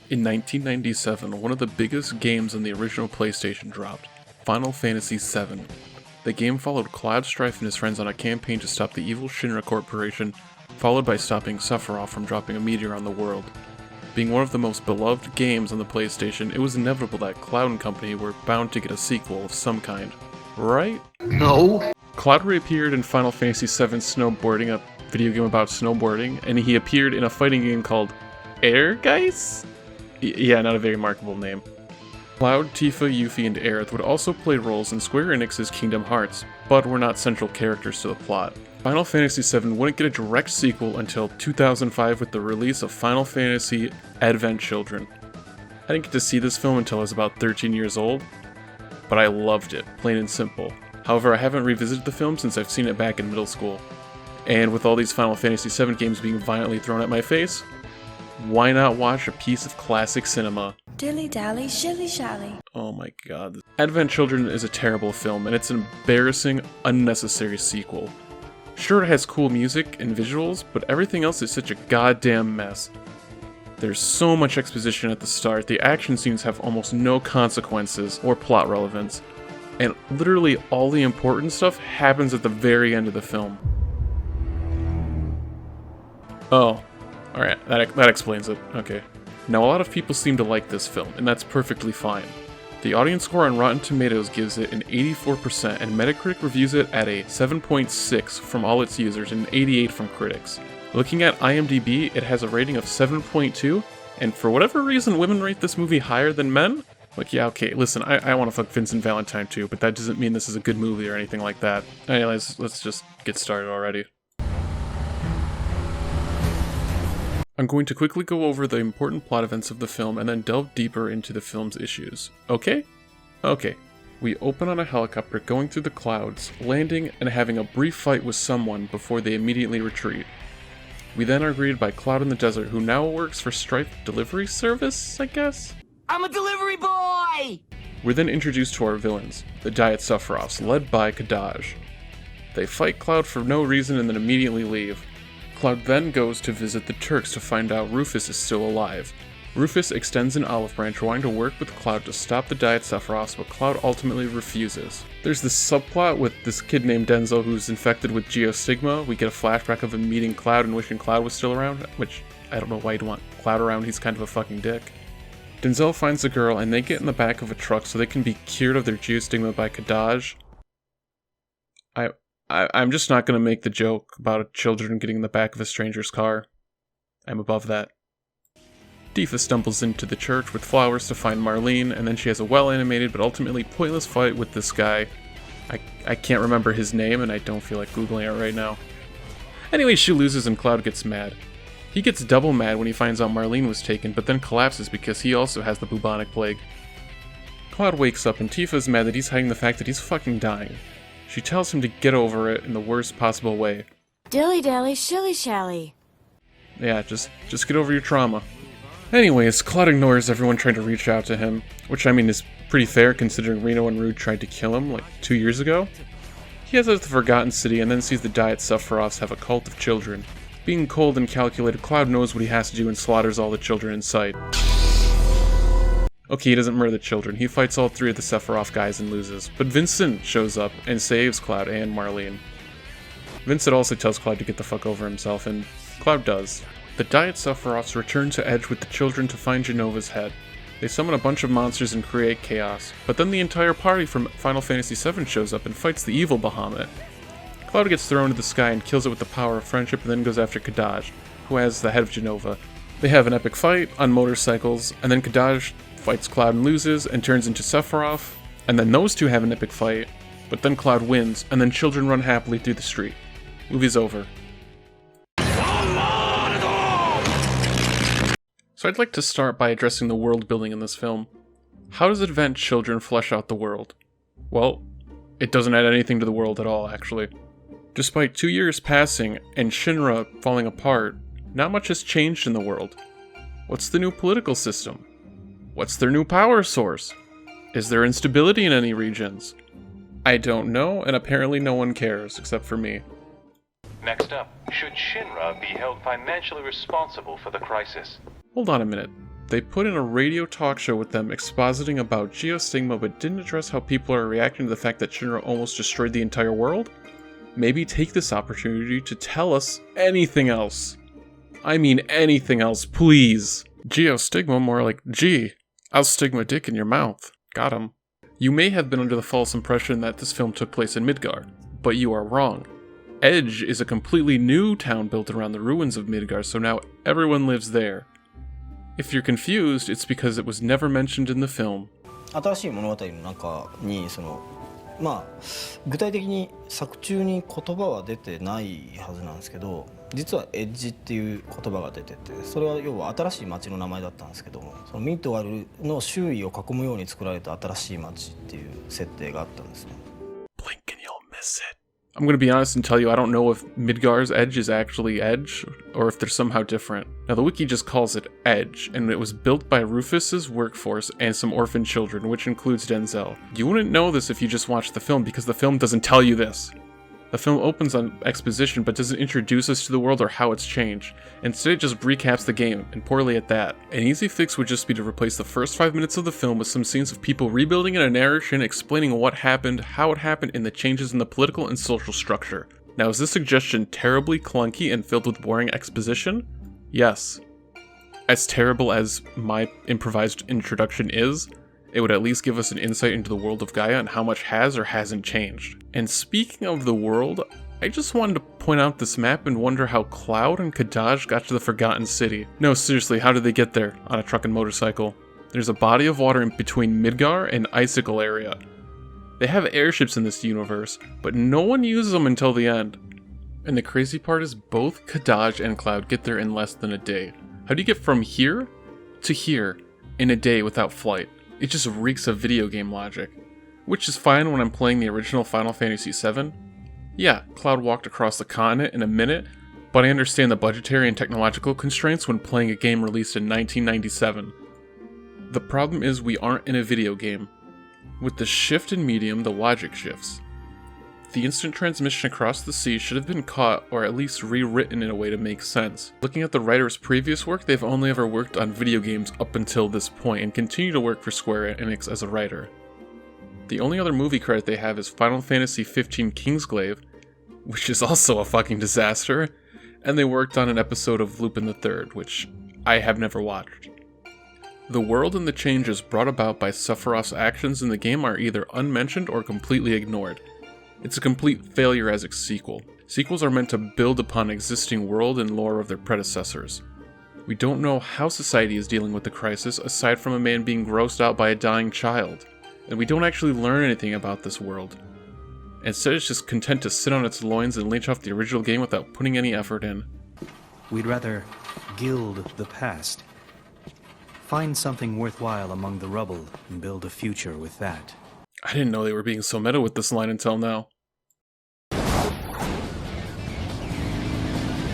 In 1997, one of the biggest games on the original PlayStation dropped, Final Fantasy VII. The game followed Cloud, Strife, and his friends on a campaign to stop the evil Shinra Corporation, followed by stopping Sephiroth from dropping a meteor on the world. Being one of the most beloved games on the PlayStation, it was inevitable that Cloud and company were bound to get a sequel of some kind. Right? No. Cloud reappeared in Final Fantasy VII Snowboarding, a video game about snowboarding, and he appeared in a fighting game called Ehrgeiz? Yeah, not a very marketable name. Cloud, Tifa, Yuffie, and Aerith would also play roles in Square Enix's Kingdom Hearts, but were not central characters to the plot. Final Fantasy VII wouldn't get a direct sequel until 2005 with the release of Final Fantasy Advent Children. I didn't get to see this film until I was about 13 years old, but I loved it, plain and simple. However, I haven't revisited the film since I've seen it back in middle school. And with all these Final Fantasy VII games being violently thrown at my face, why not watch a piece of classic cinema? Dilly-dally, shilly-shally. Oh my god. Advent Children is a terrible film, and it's an embarrassing, unnecessary sequel. Sure, it has cool music and visuals, but everything else is such a goddamn mess. There's so much exposition at the start, the action scenes have almost no consequences or plot relevance, and literally all the important stuff happens at the very end of the film. Oh. Alright, that explains it. Okay. Now, a lot of people seem to like this film, and that's perfectly fine. The audience score on Rotten Tomatoes gives it an 84%, and Metacritic reviews it at a 7.6 from all its users and an 88 from critics. Looking at IMDb, it has a rating of 7.2, and for whatever reason, women rate this movie higher than men? Like, yeah, okay, listen, I want to fuck Vincent Valentine too, but that doesn't mean this is a good movie or anything like that. Anyways, let's just get started already. I'm going to quickly go over the important plot events of the film and then delve deeper into the film's issues. Okay? Okay. We open on a helicopter going through the clouds, landing and having a brief fight with someone before they immediately retreat. We then are greeted by Cloud in the desert, who now works for Strife Delivery Service, I guess? I'm a delivery boy! We're then introduced to our villains, the Diet Sephiroths, led by Kadaj. They fight Cloud for no reason and then immediately leave. Cloud then goes to visit the Turks to find out Rufus is still alive. Rufus extends an olive branch wanting to work with Cloud to stop the Diet Sephiroths, but Cloud ultimately refuses. There's this subplot with this kid named Denzel who's infected with Geostigma. We get a flashback of him meeting Cloud and wishing Cloud was still around, which I don't know why you'd want Cloud around, he's kind of a fucking dick. Denzel finds the girl and they get in the back of a truck so they can be cured of their Geostigma by Kadaj. I'm just not going to make the joke about children getting in the back of a stranger's car. I'm above that. Tifa stumbles into the church with flowers to find Marlene, and then she has a well-animated but ultimately pointless fight with this guy. I can't remember his name, and I don't feel like googling it right now. Anyway, she loses and Cloud gets mad. He gets double mad when he finds out Marlene was taken, but then collapses because he also has the bubonic plague. Cloud wakes up and Tifa's mad that he's hiding the fact that he's fucking dying. She tells him to get over it in the worst possible way. Dilly-dally, shilly-shally. Yeah, just get over your trauma. Anyways, Cloud ignores everyone trying to reach out to him, which I mean is pretty fair considering Reno and Rude tried to kill him like 2 years ago. He heads out to the Forgotten City and then sees the Diet Sephiroths have a cult of children. Being cold and calculated, Cloud knows what he has to do and slaughters all the children in sight. Okay, he doesn't murder the children, he fights all 3 of the Sephiroth guys and loses, but Vincent shows up and saves Cloud and Marlene. Vincent also tells Cloud to get the fuck over himself, and Cloud does. The Diet Sephiroths return to Edge with the children to find Genova's head. They summon a bunch of monsters and create chaos, but then the entire party from Final Fantasy VII shows up and fights the evil Bahamut. Cloud gets thrown into the sky and kills it with the power of friendship and then goes after Kadaj, who has the head of Genova. They have an epic fight on motorcycles, and then Kadaj fights Cloud and loses and turns into Sephiroth, and then those two have an epic fight, but then Cloud wins, and then children run happily through the street. Movie's over. So I'd like to start by addressing the world building in this film. How does Advent Children flesh out the world? Well, it doesn't add anything to the world at all, actually. Despite 2 years passing and Shinra falling apart, not much has changed in the world. What's the new political system? What's their new power source? Is there instability in any regions? I don't know, and apparently no one cares, except for me. Next up, should Shinra be held financially responsible for the crisis? Hold on a minute. They put in a radio talk show with them expositing about geostigma but didn't address how people are reacting to the fact that Shinra almost destroyed the entire world? Maybe take this opportunity to tell us anything else. I mean anything else, please. Geostigma more like, gee, I'll stick my dick in your mouth. Got him. You may have been under the false impression that this film took place in Midgar, but you are wrong. Edge is a completely new town built around the ruins of Midgar, so now everyone lives there. If you're confused, it's because it was never mentioned in the film. 新しい物語の中にまあ具体的に作中に言葉は出てないはずなんですけど、実はエッジっていう言葉が出てて、それは要は新しい町の名前だったんですけども、そのミッドガルの周囲を囲むように作られた新しい町っていう設定があったんですね。Blink and you'll miss it. I'm gonna be honest and tell you I don't know if Midgar's Edge is actually Edge, or if they're somehow different. Now the wiki just calls it Edge, and it was built by Rufus's workforce and some orphan children, which includes Denzel. You wouldn't know this if you just watched the film, because the film doesn't tell you this. The film opens on exposition but doesn't introduce us to the world or how it's changed. Instead, it just recaps the game, and poorly at that. An easy fix would just be to replace the first 5 minutes of the film with some scenes of people rebuilding and a narration explaining what happened, how it happened, and the changes in the political and social structure. Now, is this suggestion terribly clunky and filled with boring exposition? Yes. As terrible as my improvised introduction is, it would at least give us an insight into the world of Gaia and how much has or hasn't changed. And speaking of the world, I just wanted to point out this map and wonder how Cloud and Kadaj got to the Forgotten City. No, seriously, how did they get there? On a truck and motorcycle. There's a body of water in between Midgar and Icicle area. They have airships in this universe, but no one uses them until the end. And the crazy part is both Kadaj and Cloud get there in less than a day. How do you get from here to here in a day without flight? It just reeks of video game logic. Which is fine when I'm playing the original Final Fantasy VII. Yeah, Cloud walked across the continent in a minute, but I understand the budgetary and technological constraints when playing a game released in 1997. The problem is we aren't in a video game. With the shift in medium, the logic shifts. The instant transmission across the sea should have been caught or at least rewritten in a way to make sense. Looking at the writer's previous work, they've only ever worked on video games up until this point and continue to work for Square Enix as a writer. The only other movie credit they have is Final Fantasy 15 Kingsglaive, which is also a fucking disaster, and they worked on an episode of Lupin the Third, which I have never watched. The world and the changes brought about by Sephiroth's actions in the game are either unmentioned or completely ignored. It's a complete failure as a sequel. Sequels are meant to build upon existing world and lore of their predecessors. We don't know how society is dealing with the crisis aside from a man being grossed out by a dying child, and we don't actually learn anything about this world. Instead, it's just content to sit on its loins and leech off the original game without putting any effort in. We'd rather gild the past. Find something worthwhile among the rubble and build a future with that. I didn't know they were being so meta with this line until now.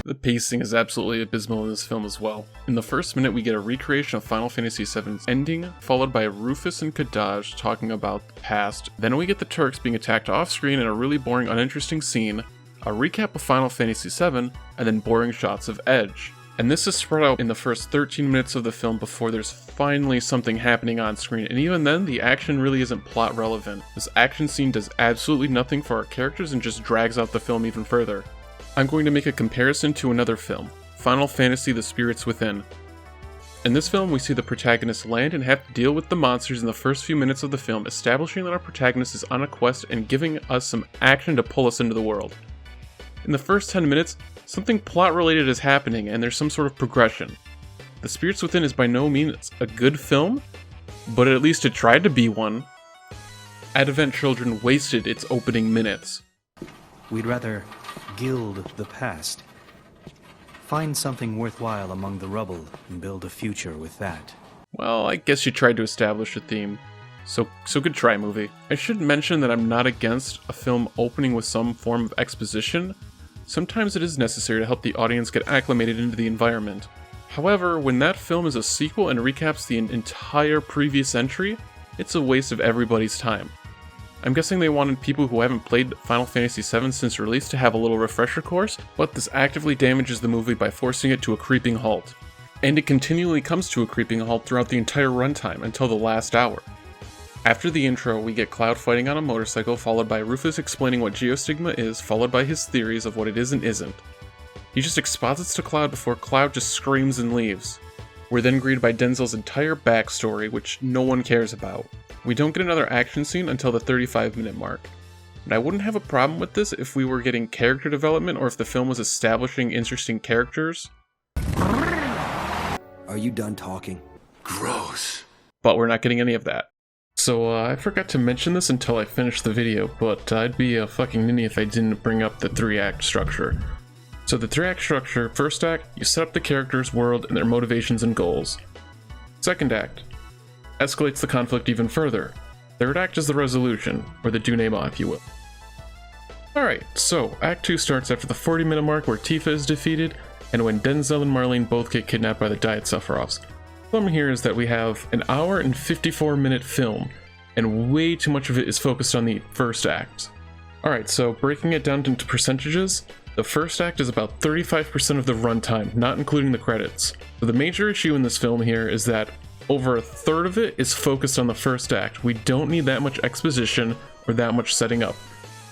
The pacing is absolutely abysmal in this film as well. In the first minute, we get a recreation of Final Fantasy VII's ending, followed by Rufus and Kadaj talking about the past. Then we get the Turks being attacked off-screen in a really boring, uninteresting scene, a recap of Final Fantasy VII, and then boring shots of Edge. And this is spread out in the first 13 minutes of the film before there's finally something happening on screen, and even then, the action really isn't plot relevant. This action scene does absolutely nothing for our characters and just drags out the film even further. I'm going to make a comparison to another film, Final Fantasy The Spirits Within. In this film, we see the protagonist land and have to deal with the monsters in the first few minutes of the film, establishing that our protagonist is on a quest and giving us some action to pull us into the world. In the first 10 minutes, something plot-related is happening and there's some sort of progression. The Spirits Within is by no means a good film, but at least it tried to be one. Advent Children wasted its opening minutes. We'd rather gild the past. Find something worthwhile among the rubble and build a future with that. Well, I guess you tried to establish a theme. So good try, movie. I should mention that I'm not against a film opening with some form of exposition. Sometimes it is necessary to help the audience get acclimated into the environment. However, when that film is a sequel and recaps the entire previous entry, it's a waste of everybody's time. I'm guessing they wanted people who haven't played Final Fantasy VII since release to have a little refresher course, but this actively damages the movie by forcing it to a creeping halt. and it continually comes to a creeping halt throughout the entire runtime until the last hour. After the intro, we get Cloud fighting on a motorcycle, followed by Rufus explaining what geostigma is, followed by his theories of what it is and isn't. He just exposits to Cloud before Cloud just screams and leaves. We're then greeted by Denzel's entire backstory, which no one cares about. We don't get another action scene until the 35-minute mark. And I wouldn't have a problem with this if we were getting character development or if the film was establishing interesting characters. Are you done talking? Gross. But we're not getting any of that. So I forgot to mention this until I finished the video, but I'd be a fucking ninny if I didn't bring up the 3-act structure. So the 3-act structure, first act, you set up the character's world and their motivations and goals. Second act, escalates the conflict even further. Third act is the resolution, or the denouement if you will. Alright, so Act 2 starts after the 40-minute mark where Tifa is defeated, and when Denzel and Marlene both get kidnapped by the Diet Sephiroths. The problem here is that we have an hour and 54-minute film, and way too much of it is focused on the first act. Alright, so breaking it down into percentages, the first act is about 35% of the runtime, not including the credits. So the major issue in this film here is that over a third of it is focused on the first act. We don't need that much exposition or that much setting up.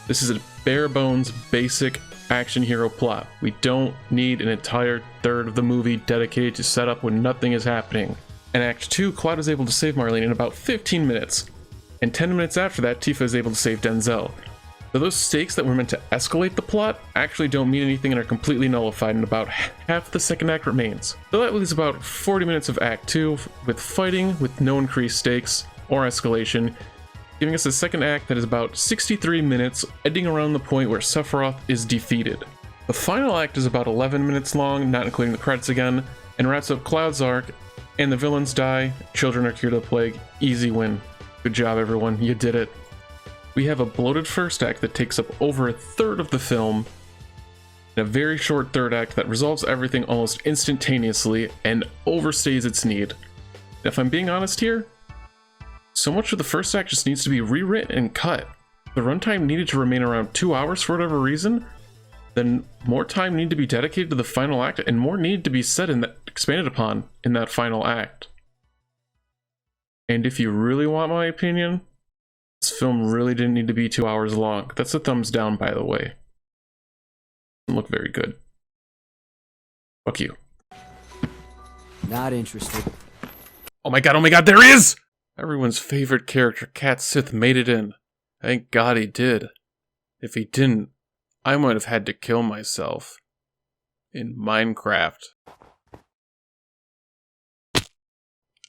This is a bare bones, basic action hero plot. We don't need an entire third of the movie dedicated to setup when nothing is happening. In Act 2, Cloud is able to save Marlene in about 15 minutes, and 10 minutes after that, Tifa is able to save Denzel. So those stakes that were meant to escalate the plot actually don't mean anything and are completely nullified, and about half the second act remains. So that leaves about 40 minutes of Act 2 with fighting with no increased stakes or escalation, giving us a second act that is about 63 minutes, ending around the point where Sephiroth is defeated. The final act is about 11 minutes long, not including the credits again, and wraps up Cloud's arc, and the villains die, children are cured of the plague, easy win. Good job everyone, you did it. We have a bloated first act that takes up over a third of the film, and a very short third act that resolves everything almost instantaneously and overstays its need. And if I'm being honest here, so much of the first act just needs to be rewritten and cut. If the runtime needed to remain around 2 hours for whatever reason, then more time needed to be dedicated to the final act and more needed to be said and expanded upon in that final act. And if you really want my opinion, this film really didn't need to be 2 hours long. That's a thumbs down, by the way. Doesn't look very good. Fuck you. Not interested. Oh my god, there he is! Everyone's favorite character, Cat Sith, made it in. Thank God he did. If he didn't, I might have had to kill myself. In Minecraft.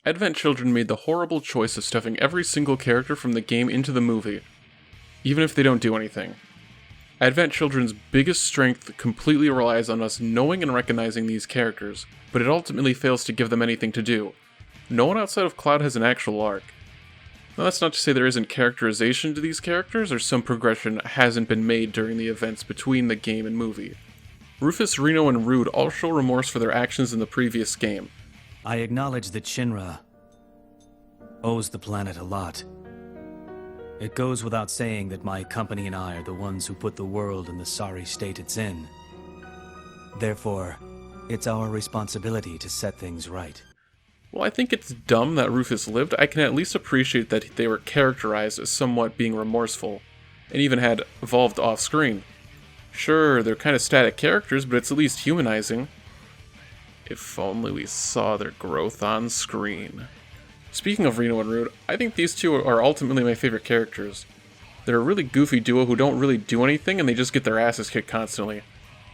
Advent Children made the horrible choice of stuffing every single character from the game into the movie, even if they don't do anything. Advent Children's biggest strength completely relies on us knowing and recognizing these characters, but it ultimately fails to give them anything to do. No one outside of Cloud has an actual arc. Now that's not to say there isn't characterization to these characters or some progression hasn't been made during the events between the game and movie. Rufus, Reno, and Rude all show remorse for their actions in the previous game. I acknowledge that Shinra owes the planet a lot. It goes without saying that my company and I are the ones who put the world in the sorry state it's in. Therefore, it's our responsibility to set things right. While I think it's dumb that Rufus lived, I can at least appreciate that they were characterized as somewhat being remorseful, and even had evolved off-screen. Sure, they're kind of static characters, but it's at least humanizing. If only we saw their growth on screen. Speaking of Reno and Rude, I think these two are ultimately my favorite characters. They're a really goofy duo who don't really do anything and they just get their asses kicked constantly.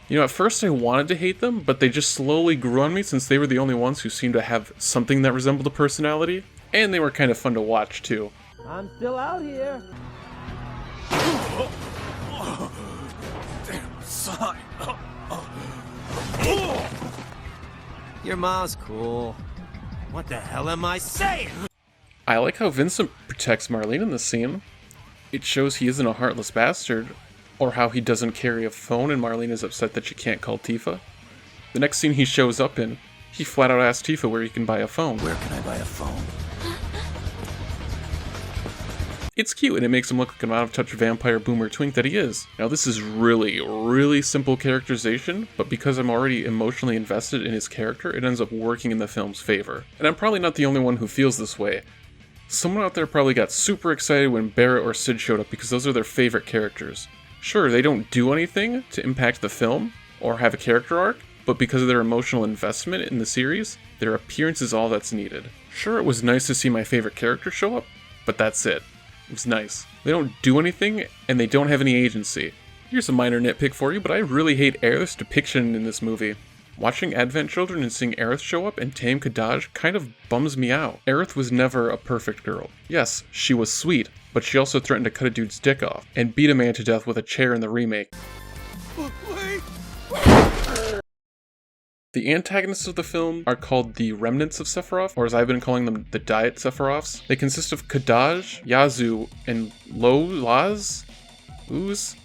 You know, at first I wanted to hate them, but they just slowly grew on me since they were the only ones who seemed to have something that resembled a personality, and they were kind of fun to watch too. I'm still out here. Damn sign. Your mom's cool. What the hell am I saying? I like how Vincent protects Marlene in this scene. It shows he isn't a heartless bastard, or how he doesn't carry a phone and Marlene is upset that she can't call Tifa. The next scene he shows up in, he flat out asks Tifa where he can buy a phone. Where can I buy a phone? It's cute, and it makes him look like an out-of-touch vampire boomer twink that he is. Now this is really simple characterization, but because I'm already emotionally invested in his character, it ends up working in the film's favor. And I'm probably not the only one who feels this way. Someone out there probably got super excited when Barret or Sid showed up because those are their favorite characters. Sure, they don't do anything to impact the film, or have a character arc, but because of their emotional investment in the series, their appearance is all that's needed. Sure, it was nice to see my favorite character show up, but that's it. It was nice. They don't do anything, and they don't have any agency. Here's a minor nitpick for you, but I really hate Aerith's depiction in this movie. Watching Advent Children and seeing Aerith show up and tame Kadaj kind of bums me out. Aerith was never a perfect girl. Yes, she was sweet, but she also threatened to cut a dude's dick off, and beat a man to death with a chair in the remake. The antagonists of the film are called the Remnants of Sephiroth, or as I've been calling them, the Diet Sephiroths. They consist of Kadaj, Yazoo, and Laz? Ooze?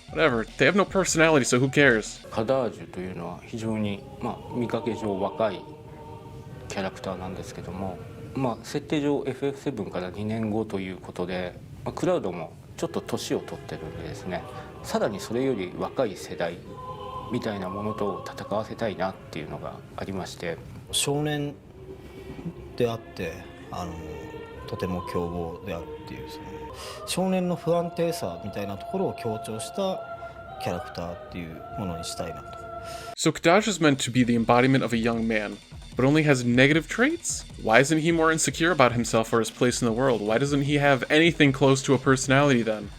Whatever. They have no personality, so who cares? カダージュというのは非常に、見かけ上若いキャラクターなんですけども、設定上 FF7 から2年後ということで、クラウドもちょっと年を取ってるんでですね、さらにそれより若い世代みたいなものと戦わせたいなっていうのがありまして、少年であってとても凶暴であるっていう、その少年の不安定さみたいなところを強調したキャラクターっていうものにしたいなと。So Kadaj is meant to be the embodiment of a young man, but only has negative traits? Why isn't he more insecure about himself or his place in the world? Why doesn't he have anything close to a personality then?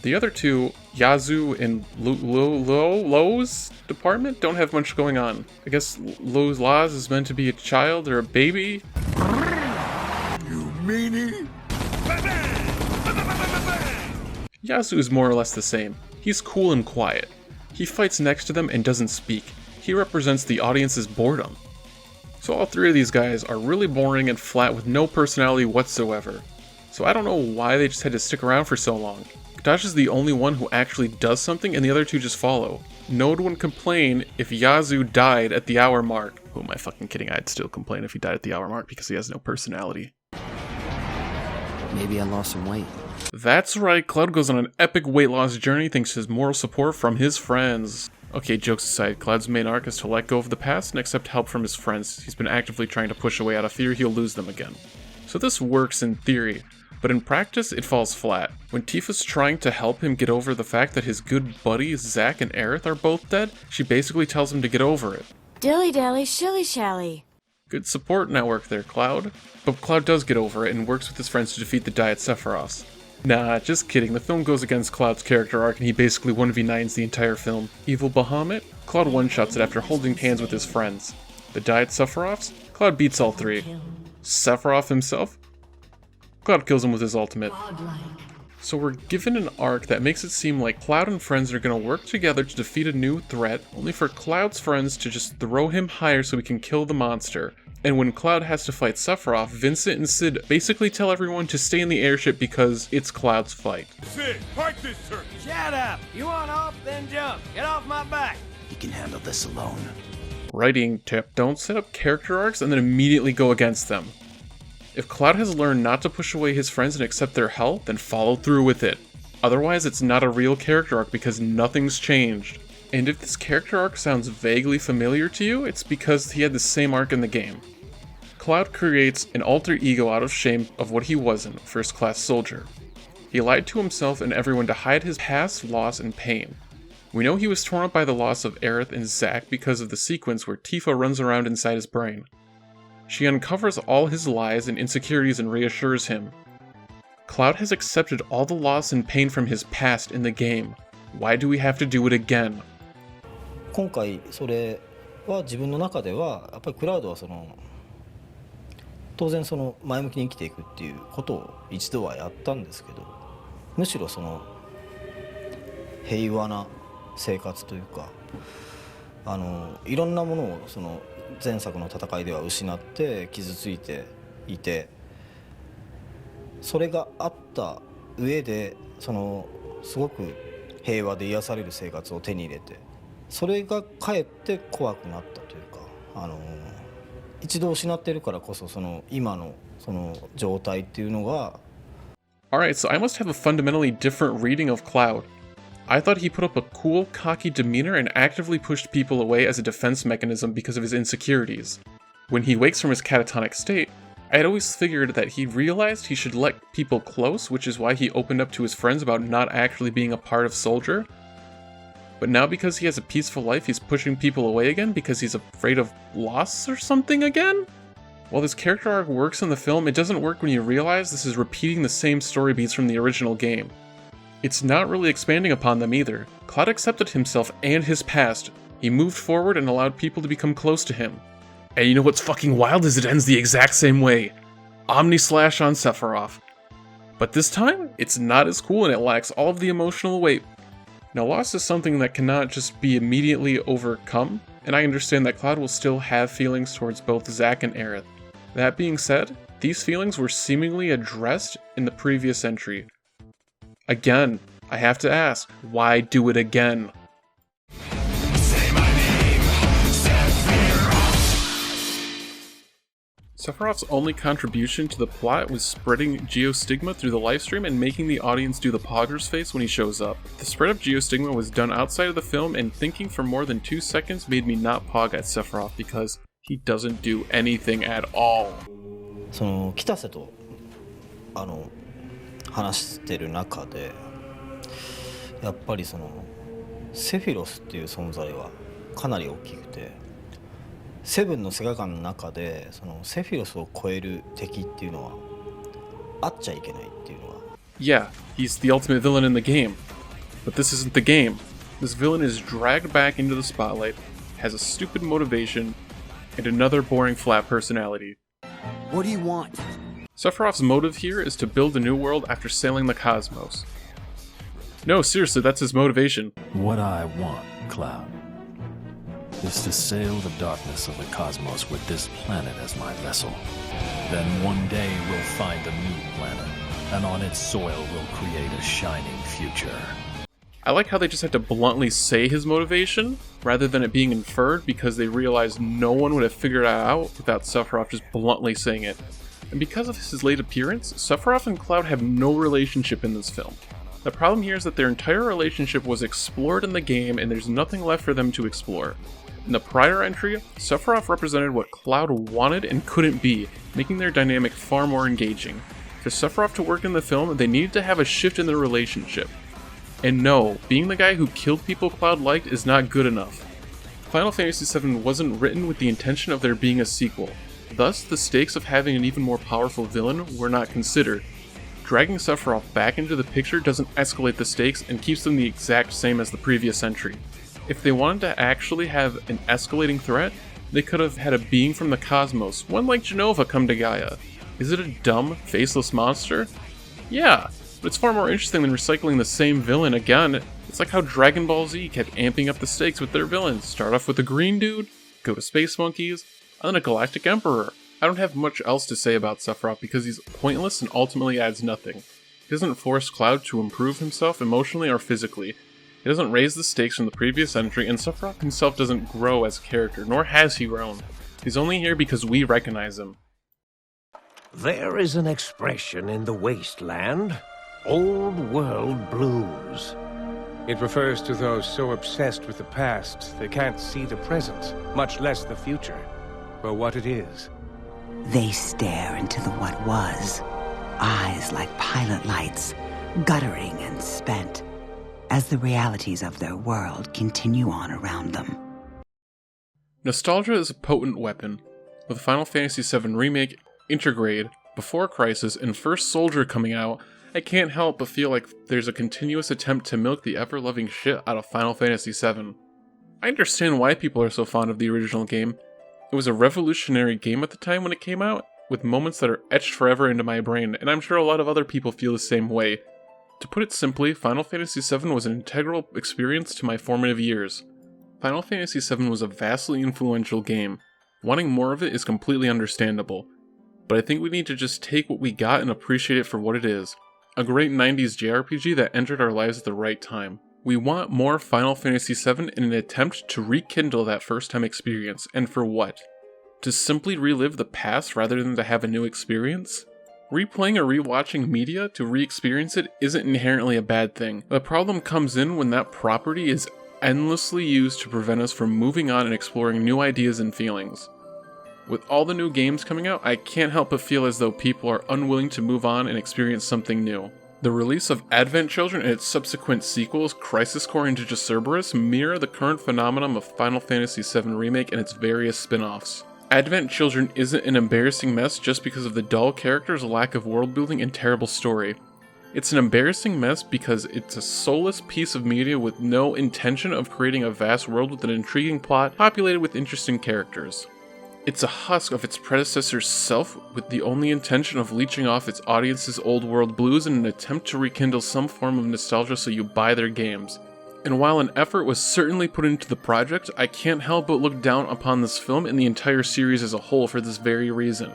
The other two, Yazoo and Lo's department, don't have much going on. I guess Laz is meant to be a child or a baby. You meanie! Yazoo is more or less the same. He's cool and quiet. He fights next to them and doesn't speak. He represents the audience's boredom. So all three of these guys are really boring and flat with no personality whatsoever. So I don't know why they just had to stick around for so long. Kadaj is the only one who actually does something and the other two just follow. No one would complain if Yazoo died at the hour mark. Who am I fucking kidding? I'd still complain if he died at the hour mark because he has no personality. Maybe I lost some weight. That's right, Cloud goes on an epic weight loss journey thanks to his moral support from his friends. Okay, jokes aside, Cloud's main arc is to let go of the past and accept help from his friends. He's been actively trying to push away out of fear he'll lose them again. So this works in theory, but in practice it falls flat. When Tifa's trying to help him get over the fact that his good buddies Zack and Aerith are both dead, she basically tells him to get over it. Dilly-dally, shilly-shally. Good support network there, Cloud. But Cloud does get over it and works with his friends to defeat the Diet Sephiroths. Nah, just kidding. The film goes against Cloud's character arc and he basically 1v9s the entire film. Evil Bahamut? Cloud one-shots it after holding hands with his friends. The Diet Sephiroths? Cloud beats all three. Sephiroth himself? Cloud kills him with his ultimate. So we're given an arc that makes it seem like Cloud and friends are gonna work together to defeat a new threat, only for Cloud's friends to just throw him higher so he can kill the monster. And when Cloud has to fight Sephiroth, Vincent and Sid basically tell everyone to stay in the airship because it's Cloud's fight. Sid, park this turkey! Shut up! You want off, then jump. Get off my back. He can handle this alone. Writing tip, don't set up character arcs and then immediately go against them. If Cloud has learned not to push away his friends and accept their help, then follow through with it. Otherwise, it's not a real character arc because nothing's changed. And if this character arc sounds vaguely familiar to you, it's because he had the same arc in the game. Cloud creates an alter ego out of shame of what he wasn't, first-class soldier. He lied to himself and everyone to hide his past loss and pain. We know he was torn up by the loss of Aerith and Zack because of the sequence where Tifa runs around inside his brain. She uncovers all his lies and insecurities and reassures him. Cloud has accepted all the loss and pain from his past in the game. Why do we have to do it again? 今回それは自分の中ではやっぱりクラウドは当然前向きに生きていくっていうことを一度はやったんですけど、むしろ平和な生活というかいろんなものを前作の戦いでは失って傷ついていて、それがあった上ですごく平和で癒される生活を手に入れて、それがかえって怖くなったというか一度失ってるからこそ今の状態っていうのが Alright, so I must have a fundamentally different reading of Cloud. I thought he put up a cool, cocky demeanor and actively pushed people away as a defense mechanism because of his insecurities. When he wakes from his catatonic state, I had always figured that he realized he should let people close, which is why he opened up to his friends about not actually being a part of Soldier. But now because he has a peaceful life, he's pushing people away again because he's afraid of loss or something again? While this character arc works in the film, it doesn't work when you realize this is repeating the same story beats from the original game. It's not really expanding upon them either. Cloud accepted himself and his past. He moved forward and allowed people to become close to him. And you know what's fucking wild is it ends the exact same way. Omni Slash on Sephiroth. But this time, it's not as cool and it lacks all of the emotional weight. Now loss is something that cannot just be immediately overcome, and I understand that Cloud will still have feelings towards both Zack and Aerith. That being said, these feelings were seemingly addressed in the previous entry. Again, I have to ask, why do it again? Sephiroth's only contribution to the plot was spreading geostigma through the livestream and making the audience do the poggers face when he shows up. The spread of geostigma was done outside of the film, and thinking for more than 2 seconds made me not pog at Sephiroth because he doesn't do anything at all. その北瀬と話してる中でやっぱりそのセフィロスっていう存在はかなり大きくて、セブンの世界観の中でそのセフィロスを超える敵っていうのはあっちゃいけないっていうのは。Yeah, he's the ultimate villain in the game. But this isn't the game. This villain is dragged back into the spotlight, has a stupid motivation, and another boring flat personality. What do you want? Sephiroth's motive here is to build a new world after sailing the cosmos. No, seriously, that's his motivation. What I want, Cloud, is to sail the darkness of the cosmos with this planet as my vessel. Then one day we'll find a new planet, and on its soil we'll create a shining future. I like how they just had to bluntly say his motivation, rather than it being inferred, because they realized no one would have figured it out without Sephiroth just bluntly saying it. And because of his late appearance, Sephiroth and Cloud have no relationship in this film. The problem here is that their entire relationship was explored in the game and there's nothing left for them to explore. In the prior entry, Sephiroth represented what Cloud wanted and couldn't be, making their dynamic far more engaging. For Sephiroth to work in the film, they needed to have a shift in their relationship. And no, being the guy who killed people Cloud liked is not good enough. Final Fantasy VII wasn't written with the intention of there being a sequel. Thus, the stakes of having an even more powerful villain were not considered. Dragging Sephiroth back into the picture doesn't escalate the stakes and keeps them the exact same as the previous entry. If they wanted to actually have an escalating threat, they could have had a being from the cosmos, one like Genova, come to Gaia. Is it a dumb, faceless monster? Yeah, but it's far more interesting than recycling the same villain again. It's like how Dragon Ball Z kept amping up the stakes with their villains. Start off with a green dude, go to space monkeys, and then a galactic emperor. I don't have much else to say about Sephiroth because he's pointless and ultimately adds nothing. He doesn't force Cloud to improve himself emotionally or physically. He doesn't raise the stakes from the previous entry, and Sephiroth himself doesn't grow as a character, nor has he grown. He's only here because we recognize him. There is an expression in the wasteland. Old world blues. It refers to those so obsessed with the past they can't see the present, much less the future, for what it is. They stare into the what was, eyes like pilot lights, guttering and spent, as the realities of their world continue on around them. Nostalgia is a potent weapon. With Final Fantasy VII Remake, Intergrade, Before Crisis, and First Soldier coming out, I can't help but feel like there's a continuous attempt to milk the ever-loving shit out of Final Fantasy VII. I understand why people are so fond of the original game. It was a revolutionary game at the time when it came out, with moments that are etched forever into my brain, and I'm sure a lot of other people feel the same way. To put it simply, Final Fantasy VII was an integral experience to my formative years. Final Fantasy VII was a vastly influential game. Wanting more of it is completely understandable, but I think we need to just take what we got and appreciate it for what it is. A great 90s JRPG that entered our lives at the right time. We want more Final Fantasy VII in an attempt to rekindle that first-time experience, and for what? To simply relive the past rather than to have a new experience? Replaying or rewatching media to re-experience it isn't inherently a bad thing. The problem comes in when that property is endlessly used to prevent us from moving on and exploring new ideas and feelings. With all the new games coming out, I can't help but feel as though people are unwilling to move on and experience something new. The release of Advent Children and its subsequent sequels, Crisis Core and Cerberus, mirror the current phenomenon of Final Fantasy VII Remake and its various spin-offs. Advent Children isn't an embarrassing mess just because of the dull characters, lack of world building, and terrible story. It's an embarrassing mess because it's a soulless piece of media with no intention of creating a vast world with an intriguing plot populated with interesting characters. It's a husk of its predecessor's self with the only intention of leeching off its audience's old world blues in an attempt to rekindle some form of nostalgia so you buy their games. And while an effort was certainly put into the project, I can't help but look down upon this film and the entire series as a whole for this very reason.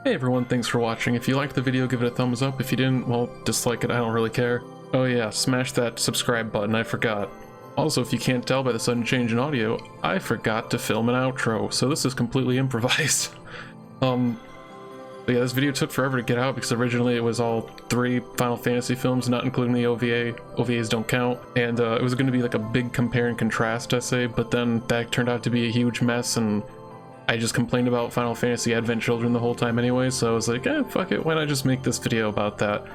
Hey everyone, thanks for watching. If you liked the video, give it a thumbs up. If you didn't, well, dislike it, I don't really care. Oh yeah, smash that subscribe button, I forgot. Also, if you can't tell by the sudden change in audio, I forgot to film an outro, so this is completely improvised. But yeah, this video took forever to get out because originally it was all 3 Final Fantasy films, not including the OVA. OVAs don't count. And it was going to be like a big compare and contrast essay, but then that turned out to be a huge mess, and I just complained about Final Fantasy Advent Children the whole time anyway, so I was like, fuck it, why not just make this video about that?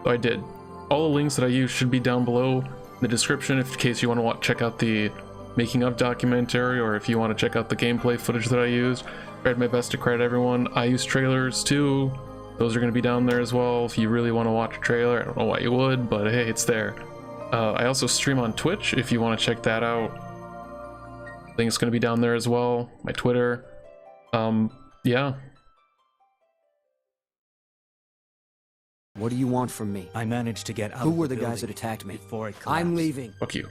So I did. All the links that I use should be down below in the description in case you want to check out the making of documentary, or if you want to check out the gameplay footage that I used. I tried my best to credit everyone. I use trailers too. Those are going to be down there as well if you really want to watch a trailer. I don't know why you would, but hey, it's there. I also stream on Twitch if you want to check that out. I think it's going to be down there as well. My Twitter. Yeah. What do you want from me? I managed to get out. Who of were the building guys that attacked me? before it collapsed. I'm leaving. Fuck you.